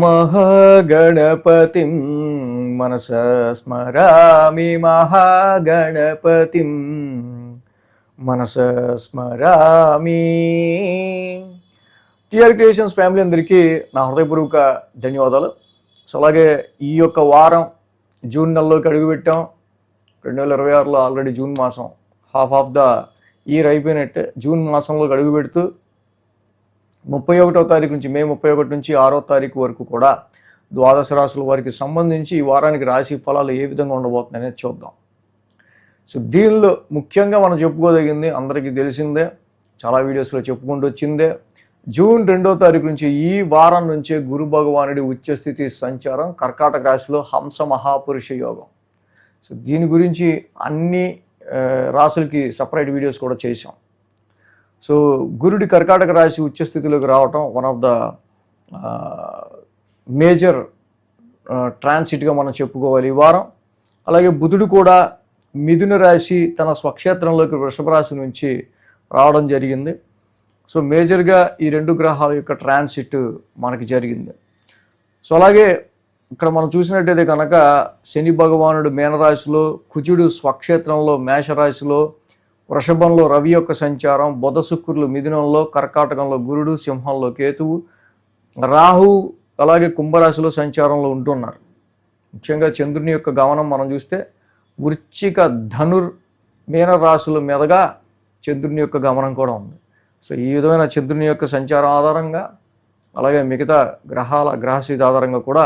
మహాగణపతిం మనసా స్మరామి మహాగణపతిం మనసా స్మరామి. TR creations family అందరికీ నా హృదయపూర్వక ధన్యవాదాలు. సో అలాగే ఈ యొక్క వారం జూన్ నెలలోకి అడుగుపెట్టాం. 2026లో ఆల్రెడీ జూన్ మాసం హాఫ్ ఆఫ్ ద ఇయర్ అయిపోయినట్టే. జూన్ మాసంలోకి అడుగు పెడుతూ 31వ తారీఖు నుంచి మే 31 నుంచి 6వ తారీఖు వరకు కూడా ద్వాదశ రాశుల వారికి సంబంధించి ఈ వారానికి రాశి ఫలాలు ఏ విధంగా ఉండబోతున్నాయి అనేది చూద్దాం. సో దీనిలో ముఖ్యంగా మనం చెప్పుకోదగింది అందరికీ తెలిసిందే, చాలా వీడియోస్లో చెప్పుకుంటూ వచ్చిందే, జూన్ 2వ తారీఖు నుంచి ఈ వారం నుంచే గురు భగవానుడి ఉచ్చస్థితి సంచారం కర్కాటక రాశిలో హంస మహాపురుష యోగం. సో దీని గురించి అన్ని రాశులకి సపరేట్ వీడియోస్ కూడా చేసాం. సో గురుడి కర్కాటక రాశి ఉచ్చస్థితిలోకి రావటం వన్ ఆఫ్ ద మేజర్ ట్రాన్సిట్గా మనం చెప్పుకోవాలి ఈ వారం. అలాగే బుధుడు కూడా మిథున రాశి తన స్వక్షేత్రంలోకి వృషభ రాశి నుంచి రావడం జరిగింది. సో మేజర్గా ఈ రెండు గ్రహాల యొక్క ట్రాన్సిట్ మనకి జరిగింది. సో అలాగే ఇక్కడ మనం చూసినట్టయితే కనుక శని భగవానుడు మీనరాశిలో, కుజుడు స్వక్షేత్రంలో మేషరాశిలో, వృషభంలో రవి యొక్క సంచారం, బుధ శుక్రులు మిథునంలో, కర్కాటకంలో గురుడు, సింహంలో కేతువు, రాహు అలాగే కుంభరాశిలో సంచారంలో ఉంటున్నారు. ముఖ్యంగా చంద్రుని యొక్క గమనం మనం చూస్తే వృశ్చిక ధనుర్ మీనరాశుల మీదుగా చంద్రుని యొక్క గమనం కూడా ఉంది. సో ఈ విధమైన చంద్రుని యొక్క సంచారం ఆధారంగా అలాగే మిగతా గ్రహస్థితి ఆధారంగా కూడా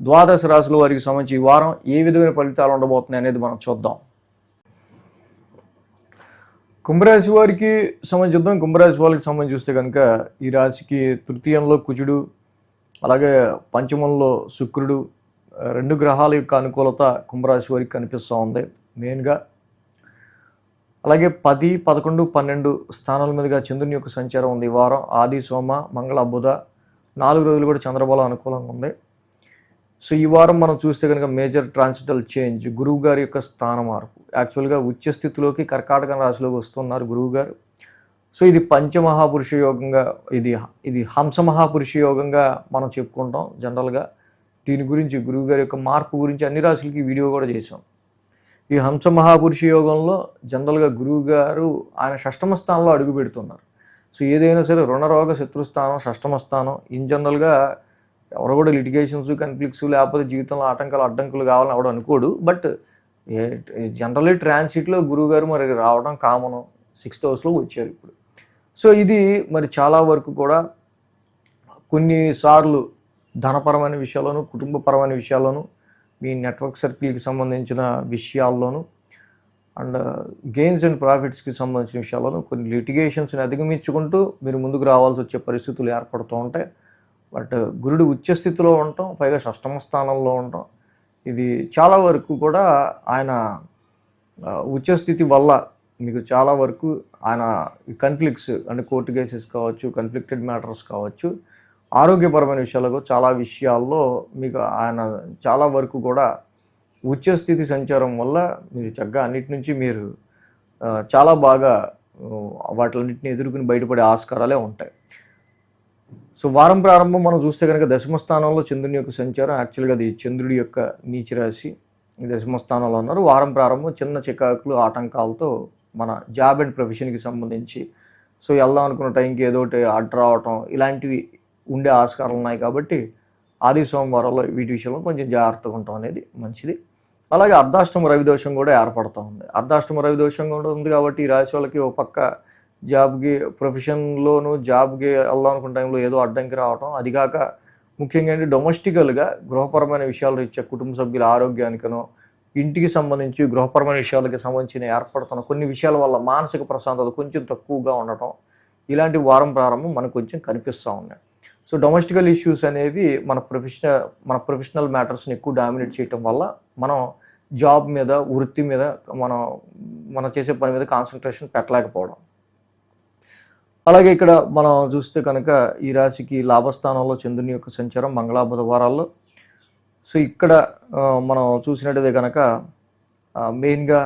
ద్వాదశ రాశుల వారికి సంబంధించి ఈ వారం ఏ విధమైన ఫలితాలు ఉండబోతున్నాయి అనేది మనం చూద్దాం. కుంభరాశి వారికి సంబంధించి కుంభరాశి వాళ్ళకి సంబంధించి చూస్తే కనుక ఈ రాశికి తృతీయంలో కుజుడు అలాగే పంచమంలో శుక్రుడు, రెండు గ్రహాల యొక్క అనుకూలత కుంభరాశి వారికి కనిపిస్తూ ఉంది మెయిన్గా. అలాగే 10, 11, 12 స్థానాల మీదుగా చంద్రుని యొక్క సంచారం ఉంది ఈ వారం. ఆది, సోమ, మంగళ, బుధ 4 రోజులు కూడా చంద్రబలం అనుకూలంగా ఉంది. సో ఈ వారం మనం చూస్తే కనుక మేజర్ ట్రాన్సిటల్ చేంజ్, గురువు గారి యొక్క స్థాన మార్పు. యాక్చువల్గా ఉచ్చస్థితిలోకి కర్కాటక రాశిలోకి వస్తున్నారు గురువు గారు. సో ఇది పంచమహాపురుష యోగంగా, ఇది హంస మహాపురుష యోగంగా మనం చెప్పుకుంటాం జనరల్గా. దీని గురించి గురువు గారి యొక్క మార్పు గురించి అన్ని రాశులకి వీడియో కూడా చేసాం. ఈ హంస మహాపురుష యోగంలో జనరల్గా గురువు గారు ఆయన షష్టమ స్థానంలో అడుగు పెడుతున్నారు. సో ఏదైనా సరే రుణరోగ శత్రుస్థానం, షష్టమ స్థానం ఇన్ జనరల్గా ఎవరు కూడా లిటిగేషన్స్, కన్ఫ్లిక్ట్స్ లేకపోతే జీవితంలో ఆటంకాలు అడ్డంకులు కావాలని ఎవడు అనుకోడు. బట్ జనరల్లీ ట్రాన్సిట్లో గురువు గారు మరి రావడం కామను. 6th హౌస్లో వచ్చారు ఇప్పుడు. సో ఇది మరి చాలా వరకు కూడా కొన్నిసార్లు ధనపరమైన విషయాల్లోనూ, కుటుంబపరమైన విషయాల్లోనూ, మీ నెట్వర్క్ సర్కిల్కి సంబంధించిన విషయాల్లోనూ అండ్ గెయిన్స్ అండ్ ప్రాఫిట్స్కి సంబంధించిన విషయాల్లోనూ కొన్ని లిటిగేషన్స్ని అధిగమించుకుంటూ మీరు ముందుకు రావాల్సి వచ్చే పరిస్థితులు ఏర్పడుతూ ఉంటాయి. బట్ గురుడు ఉచ్చస్థితిలో ఉండటం, పైగా షష్టమ స్థానంలో ఉండటం, ఇది చాలా వరకు కూడా ఆయన ఉచ్చస్థితి వల్ల మీకు చాలా వరకు ఆయన కన్ఫ్లిక్ట్స్ అంటే కోర్టు కేసెస్ కావచ్చు, కన్ఫ్లిక్టెడ్ మ్యాటర్స్ కావచ్చు, ఆరోగ్యపరమైన విషయాలకు చాలా విషయాల్లో మీకు ఆయన చాలా వరకు కూడా ఉచ్చస్థితి సంచారం వల్ల మీరు చక్కగా అన్నిటి నుంచి మీరు చాలా బాగా వాటిలన్నింటినీ ఎదుర్కొని బయటపడే ఆస్కారాలే ఉంటాయి. సో వారం ప్రారంభం మనం చూస్తే కనుక దశమ స్థానంలో చంద్రుని యొక్క సంచారం. యాక్చువల్గా అది చంద్రుడి యొక్క నీచ రాశి, దశమ స్థానంలో ఉన్నారు. వారం ప్రారంభం చిన్న చికాకులు, ఆటంకాలతో మన జాబ్ అండ్ ప్రొఫెషన్కి సంబంధించి సో వెళ్దాం అనుకున్న టైంకి ఏదో ఒకటి అడ్డు రావటం ఇలాంటివి ఉండే ఆస్కారాలు ఉన్నాయి. కాబట్టి ఆది సోమవారంలో వీటి విషయంలో కొంచెం జాగ్రత్తగా ఉండటం అనేది మంచిది. అలాగే అర్ధాష్టమ రవిదోషం కూడా ఏర్పడుతూ ఉంది. అర్ధాష్టమ రవిదోషం కూడా ఉంది కాబట్టి ఈ రాశి వాళ్ళకి ఒక పక్క జాబ్కి, ప్రొఫెషన్లోనూ జాబ్కి వెళ్దాం అనుకున్న టైంలో ఏదో అడ్డంకి రావటం, అది కాక ముఖ్యంగా ఏంటి డొమెస్టికల్గా గృహపరమైన విషయాలు ఇచ్చే కుటుంబ సభ్యుల ఆరోగ్యానికనో, ఇంటికి సంబంధించి గృహపరమైన విషయాలకి సంబంధించిన ఏర్పడుతున్న కొన్ని విషయాల వల్ల మానసిక ప్రశాంతత కొంచెం తక్కువగా ఉండటం, ఇలాంటి వారం ప్రారంభం మనకు కొంచెం కనిపిస్తూ ఉన్నాయి. సో డొమెస్టికల్ ఇష్యూస్ అనేవి మన ప్రొఫెషనల్ మ్యాటర్స్ని ఎక్కువ డామినేట్ చేయటం వల్ల మనం జాబ్ మీద, వృత్తి మీద, మనం చేసే పని మీద కాన్సన్ట్రేషన్ పెట్టలేకపోవడం. అలాగే ఇక్కడ మనం చూస్తే కనుక ఈ రాశికి లాభస్థానంలో చంద్రుని యొక్క సంచారం మంగళ, బుధవారాల్లో. సో ఇక్కడ మనం చూసినట్టయితే కనుక మెయిన్గా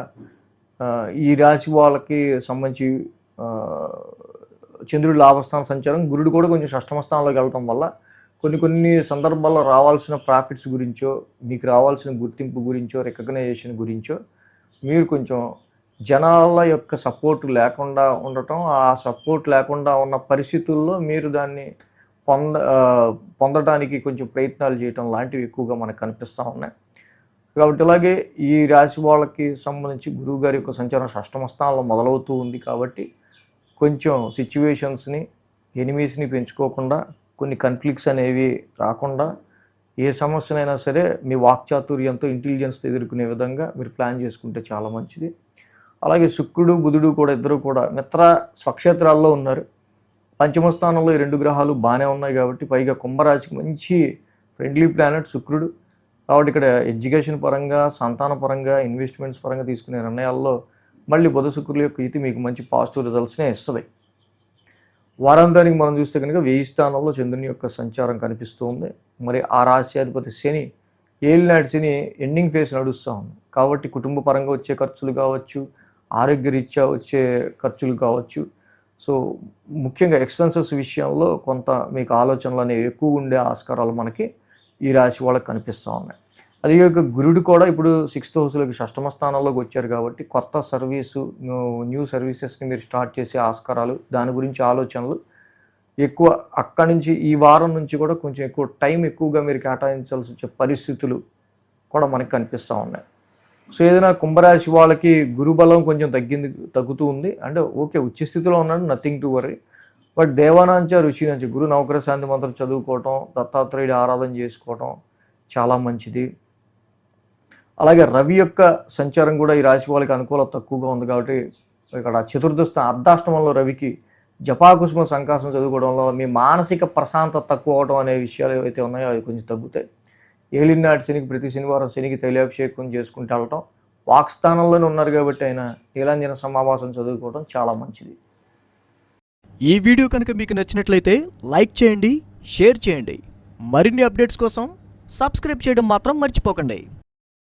ఈ రాశి వాళ్ళకి సంబంధించి చంద్రుడి లాభస్థాన సంచారం, గురుడు కూడా కొంచెం షష్టమ స్థానంలోకి వెళ్ళటం వల్ల కొన్ని సందర్భాల్లో రావాల్సిన ప్రాఫిట్స్ గురించో, మీకు రావాల్సిన గుర్తింపు గురించో, రికగ్నైజేషన్ గురించో మీరు కొంచెం జనాల యొక్క సపోర్ట్ లేకుండా ఉండటం, ఆ సపోర్ట్ లేకుండా ఉన్న పరిస్థితుల్లో మీరు దాన్ని పొందడానికి కొంచెం ప్రయత్నాలు చేయటం లాంటివి ఎక్కువగా మనకు కనిపిస్తూ ఉన్నాయి. కాబట్టి ఇలాగే ఈ రాశి వాళ్ళకి సంబంధించి గురువుగారి యొక్క సంచారం షష్టమ స్థానంలో మొదలవుతూ ఉంది. కాబట్టి కొంచెం సిచ్యువేషన్స్ని, ఎనిమీస్ని పెంచుకోకుండా, కొన్ని కన్ఫ్లిక్ట్స్ అనేవి రాకుండా, ఏ సమస్యనైనా సరే మీ వాక్చాతుర్యంతో, ఇంటెలిజెన్స్తో ఎదుర్కొనే విధంగా మీరు ప్లాన్ చేసుకుంటే చాలా మంచిది. అలాగే శుక్రుడు, బుధుడు కూడా ఇద్దరు కూడా మిత్ర స్వక్షేత్రాల్లో ఉన్నారు. పంచమ స్థానంలో ఈ 2 గ్రహాలు బాగానే ఉన్నాయి కాబట్టి, పైగా కుంభరాశికి మంచి ఫ్రెండ్లీ ప్లానెట్ శుక్రుడు. కాబట్టి ఇక్కడ ఎడ్యుకేషన్ పరంగా, సంతాన పరంగా, ఇన్వెస్ట్మెంట్స్ పరంగా తీసుకునే నిర్ణయాల్లో మళ్ళీ బుధ శుక్రుల యొక్క ఇది మీకు మంచి పాజిటివ్ రిజల్ట్స్నే ఇస్తుంది. వారాంతానికి మనం చూస్తే కనుక 1000 స్థానంలో చంద్రుని యొక్క సంచారం కనిపిస్తుంది. మరి ఆ రాశ్యాధిపతి శని, ఏలినాటి శని ఎండింగ్ ఫేజ్ నడుస్తూ ఉంది. కాబట్టి కుటుంబ పరంగా వచ్చే ఖర్చులు కావచ్చు, ఆరోగ్యరీత్యా వచ్చే ఖర్చులు కావచ్చు, సో ముఖ్యంగా ఎక్స్పెన్సెస్ విషయంలో కొంత మీకు ఆలోచనలు అనేవి ఎక్కువ ఉండే ఆస్కారాలు మనకి ఈ రాశి వాళ్ళకి కనిపిస్తూ ఉన్నాయి. అదే గురుడు కూడా ఇప్పుడు 6th హౌస్లోకి షష్టమ స్థానంలోకి వచ్చారు కాబట్టి కొత్త సర్వీసు, న్యూ సర్వీసెస్ని మీరు స్టార్ట్ చేసే ఆస్కారాలు, దాని గురించి ఆలోచనలు ఎక్కువ. అక్కడి నుంచి ఈ వారం నుంచి కూడా కొంచెం ఎక్కువ టైం ఎక్కువగా మీరు కేటాయించాల్సి వచ్చే పరిస్థితులు కూడా మనకి కనిపిస్తూ ఉన్నాయి. సో ఏదైనా కుంభరాశి వాళ్ళకి గురుబలం కొంచెం తగ్గుతూ ఉంది. అంటే ఓకే, ఉచ్చస్థితిలో ఉన్నాడు, నథింగ్ టు వరీ. బట్ దేవానాంచ ఋషినాంచ, గురు నవగ్రహ శాంతి మంత్రం చదువుకోవటం, దత్తాత్రేయుడి ఆరాధన చేసుకోవటం చాలా మంచిది. అలాగే రవి యొక్క సంచారం కూడా ఈ రాశి వాళ్ళకి అనుకూలత తక్కువగా ఉంది. కాబట్టి ఇక్కడ చతుర్థ అర్ధాష్టమంలో రవికి జపాకుసుమ సంకాసం చదువుకోవడంలో మీ మానసిక ప్రశాంతత తక్కువ అవడం అనే విషయాలు ఏవైతే ఉన్నాయో అవి కొంచెం తగ్గుతాయి. ఏలినాటి శనికి ప్రతి శనివారం శనికి తైలాభిషేకం చేసుకుంటూ వెళ్ళటం, వాక్స్థానంలోనే ఉన్నారు కాబట్టి ఆయన నీలాంజన సమావాసం చదువుకోవడం చాలా మంచిది. ఈ వీడియో కనుక మీకు నచ్చినట్లయితే లైక్ చేయండి, షేర్ చేయండి. మరిన్ని అప్డేట్స్ కోసం సబ్స్క్రైబ్ చేయడం మాత్రం మర్చిపోకండి.